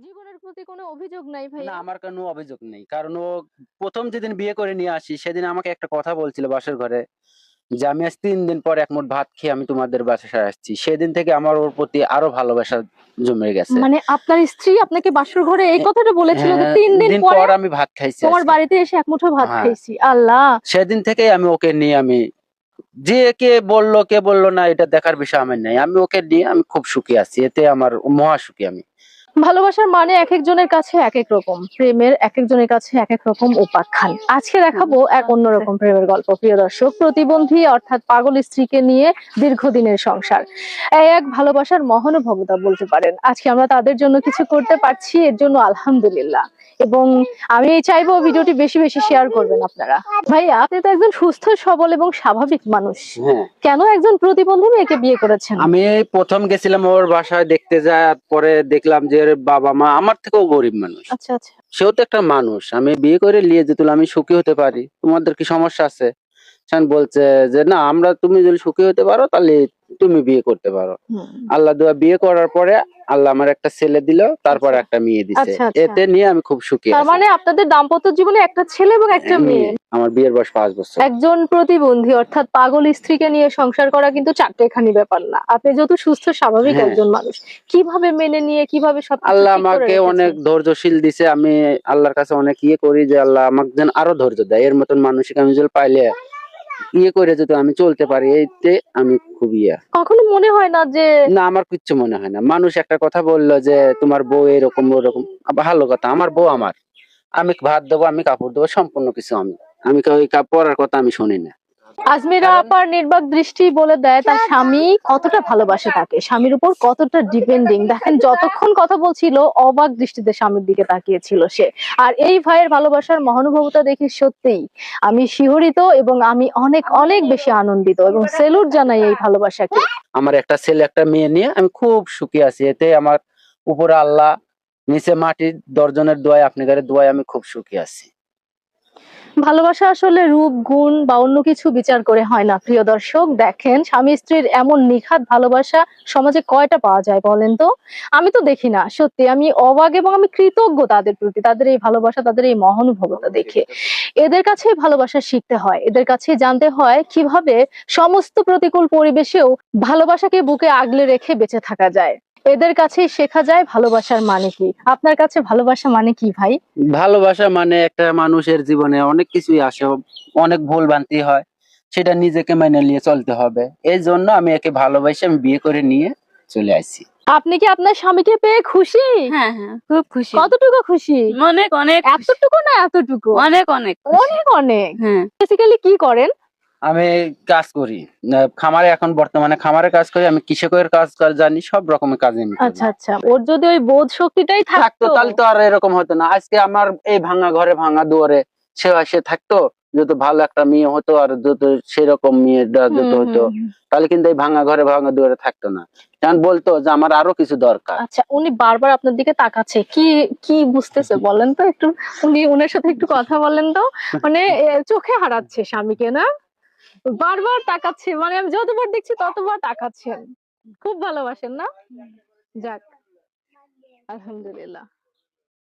জীবনের প্রতি কোনো অভিযোগ নাই না, ভাইয়া? আমার কোনো অভিযোগ নেই। কারণ ও ১ম যেদিন বিয়ে করে নিয়ে আসি সেদিন আমাকে একটা কথা বলছিল বাসর ঘরে যে, "আমি আজ ৩ দিন পর এক মুঠ ভাত খেয়ে আমি তোমাদের বাসায় আসছি।" সেদিন থেকে আমার ওর প্রতি আরো ভালোবাসা জমে গেছে। মানে আপনার স্ত্রী আপনাকে বাসর ঘরে এই এ কথাটা বলেছিল যে হ্যাঁ, ৩ দিন দিন পরে পর আমি ভাত খাইছি তোমার আজকে। বাড়িতে এসে এক মুঠো ভাত হ্যাঁ, খাইছি। আল্লাহ! সেদিন থেকেই আমি ওকে নিয়ে যে কে বলল কে বলল না এটা দেখার বিষয় আমার নাই। আমি ওকে নিয়ে আমি খুব সুখী আছি। এতে আমার মহা সুখী আমি। ভালোবাসার মানে একেকজনের কাছে একেক রকম। প্রেমের একেকজনের কাছে একেক রকম উপাখ্যান। আজকে দেখাবো এক অন্যরকম প্রেমের গল্প। প্রিয় দর্শক, প্রতিবন্ধী অর্থাৎ পাগল স্ত্রীকে নিয়ে দীর্ঘদিনের সংসার। এই এক ভালোবাসার মহানুভবতা বলতে পারেন। আজকে আমরা তাদের জন্য কিছু করতে পারছি, এর জন্য আলহামদুলিল্লাহ। এবং আমি চাইবো ভিডিওটি বেশি বেশি শেয়ার করবেন আপনারা। ভাইয়া, আপনি তো একজন সুস্থ সবল এবং স্বাভাবিক মানুষ। হ্যাঁ। কেন একজন প্রতিবন্ধী মেয়েকে বিয়ে করেছেন? আমি ১ম গেছিলাম ওর বাসায় দেখতে যাওয়ার পরে দেখলাম যে ওর বাবা-মা আমার থেকেও গরিব মানুষ। আচ্ছা আচ্ছা। সেও তো একটা মানুষ। আমি বিয়ে করে নিয়ে যেতুল আমি সুখী হতে পারি। তোমাদের কি সমস্যা আছে? তখন বলছে যে, "না তুমি যদি সুখী হতে পারো তাহলে তুমি বিয়ে করতে পারো।" হুম। আল্লাহ দোয়া বিয়ে করার পরে আল্লাহ আমার একটা ছেলে দিল, তারপর আচ্ছা একটা মেয়ে দিছে। আচ্ছা আচ্ছা। এতে নিয়ে আমি খুব সুখী তার আছি। মানে আপনাদের দাম্পত্য জীবনে একটা ছেলে এবং একটা মেয়ে। আমার বিয়ের বয়স ৫ বছর। একজন প্রতিবন্ধী অর্থাৎ পাগল স্ত্রীকে নিয়ে সংসার করা কিন্তু চারটেখানি ব্যাপার না। আপনি যেহেতু সুস্থ স্বাভাবিক হ্যাঁ, একজন মানুষ, কিভাবে মেনে নিয়ে কিভাবে সবকিছু আল্লাহ ঠিক করে আমাকে অনেক রেখেছেন? ধৈর্যশীল দিছে। আমি আল্লাহর কাছে অনেক করি যে আল্লাহ আমাকে যেন আরো ধৈর্য দেয়। এর মতন মানসিক আমি যদি পাইলে করে যদি আমি চলতে পারি এইতে আমি খুব কখনো মনে হয় না যে না আমার কিচ্ছু মনে হয় না। মানুষ একটা কথা বলল যে তোমার বউ এরকম ওরকম। ভালো কথা। আমার বউ আমার। আমি ভাত দেবো, আমি কাপড় দেবো সম্পূর্ণ কিছু আমি। আমি ওই পড়ার কথা আমি শুনি না। আজমিরা কারণ আপার নির্বাক দৃষ্টি বলে দেয় তার স্বামী কতটা ভালোবাসে তাকে, স্বামীর উপর কতটা ডিপেন্ডিং। দেখেন যতক্ষণ কথা বলছিল অবাক দৃষ্টিতে স্বামীর দিকে তাকিয়েছিল সে। আর এই ভাইয়ের ভালোবাসার মহানুভবতা দেখে সত্যিই আমি শিহরিত এবং আমি অনেক অনেক বেশি আনন্দিত এবং সেলুট জানাই এই ভালোবাসাকে। আমার একটা ছেলে একটা মেয়ে নিয়ে আমি খুব সুখী আছি। এতে আমার উপরে আল্লাহ নিচে মাটির দর্জনের দোয়ায় আপনাদের দোয়ায় আমি খুব সুখী আছি। ভালোবাসা আসলে রূপ গুণ বা অন্য কিছু বিচার করে হয় না। প্রিয় দর্শক, দেখেন স্বামী স্ত্রীর এমন নিখাত ভালোবাসা সমাজে কয়টা পাওয়া যায় বলেন তো? আমি তো দেখি না। সত্যি আমি অবাক এবং আমি কৃতজ্ঞ তাদের প্রতি, তাদের এই ভালোবাসা, তাদের এই মহানুভবতা দেখে। এদের কাছেই ভালোবাসা শিখতে হয়, এদের কাছেই জানতে হয় কিভাবে সমস্ত প্রতিকূল পরিবেশেও ভালোবাসাকে বুকে আগলে রেখে বেঁচে থাকা যায়। এদের কাছেই শেখা যায় ভালোবাসার মানে কি। আপনার কাছে ভালোবাসা মানে কি ভাই? ভালোবাসা মানে একটা মানুষের জীবনে অনেক কিছুই আসে, অনেক ভুল ভ্রান্তি হয়, সেটা নিজেকে মেনে নিয়ে চলতে হবে। এই জন্য আমি একে ভালোবাসি, আমি বিয়ে করে নিয়ে চলে আসছি। আপনি কি আপনার স্বামীকে পেয়ে খুশি? হ্যাঁ, হ্যাঁ, খুব খুশি। কতটুকু খুশি? অনেক, অনেক খুশি। এতটুকু না এতটুকু? অনেক, অনেক খুশি। অনেক অনেক। হ্যাঁ। বেসিক্যালি কি করেন? আমি কাজ করি। খামারে এখন বর্তমানে খামারে কাজ করি। আমি কৃষকের কাজ জানি, সব রকমের কাজ আমি করি। আচ্ছা আচ্ছা। ওর যদি ওই বোধ শক্তিটাই থাকতো থাকতো তাহলে তো আর এরকম হতো না। আজকে আমার এই ভাঙা ঘরে ভাঙা দুয়ারে সে থাকতো, যত ভালো একটা মেয়ে হতো আর যত সেরকম মেয়েটা যত হতো তাহলে কিন্তু এই ভাঙা ঘরে ভাঙা দুয়ারে থাকতো না। কারণ বলতো যে আমার আরো কিছু দরকার। আচ্ছা, উনি বারবার আপনার দিকে তাকাচ্ছে। কি কি বুঝতেছে বলেন তো একটু? উনি ওনার সাথে একটু কথা বলেন তো। মানে চোখে হারাচ্ছে স্বামীকে না? বারবার তাকাচ্ছে। মানে আমি যতবার দেখছি ততবার তাকাচ্ছেন। খুব ভালোবাসেন না? যাক, আলহামদুলিল্লাহ।